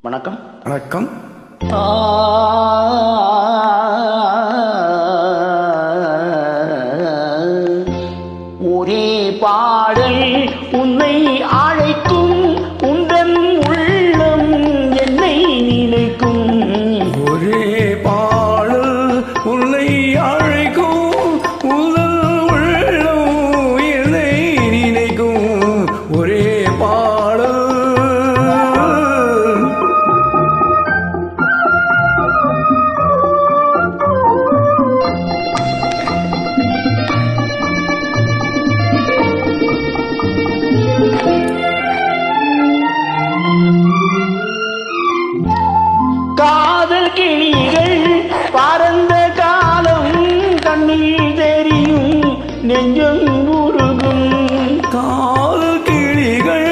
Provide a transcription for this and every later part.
வணக்கம். வணக்கம். ஒரே பாடல் உன்னை அழைக்கும், உந்தன் உள்ளம் என்னை நினைக்கும். ஒரே பாடல் உன்னை அழைக்கும், உந்தன் உள்ளம் என்னை நினைக்கும். ஒரே பாடல் காதல் கிளிகள் பறந்த காலம் கண்ணில் தெரியும், நெஞ்சம் உருகும். காதல் கிளிகள்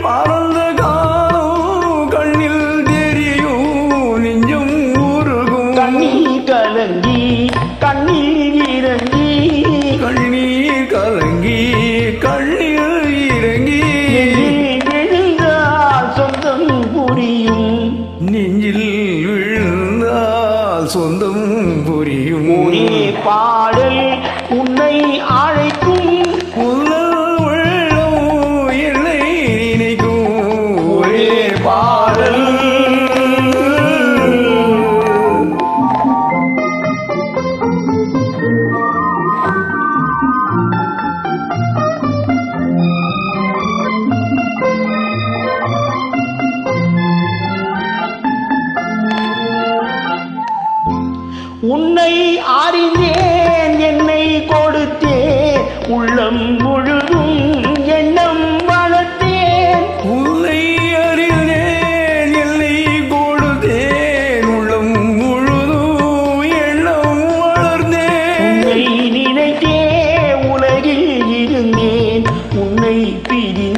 பறந்த காலம் கண்ணில் தெரியும், நெஞ்சம் உருகும். கண்ணீர் கலங்கி கண்ணீர் இறங்கி, கண்ணீர் கலங்கி கண்ணீர் இறங்கி, விழுந்தால் சொந்தம் புரியும். நெஞ்சில் விழுந்தால் சொந்தம் புரியும். ஒரே பாடல் உன்னை அழைக்கும், உள்ளம் உள்ளம் என்னை நினைக்கும். ஒரே பாடல் உன்னை அறிந்தேன் என்னை கொடுத்தேன், உள்ளம் முழுதும் எண்ணம் வளர்த்தேன். உன்னை அறிந்தேன் என்னை கொடுத்தேன், உள்ளம் முழுதும் எண்ணம் வளர்ந்தேன். உன்னை நினைத்தே உலகில் இருந்தேன், உன்னை பிரி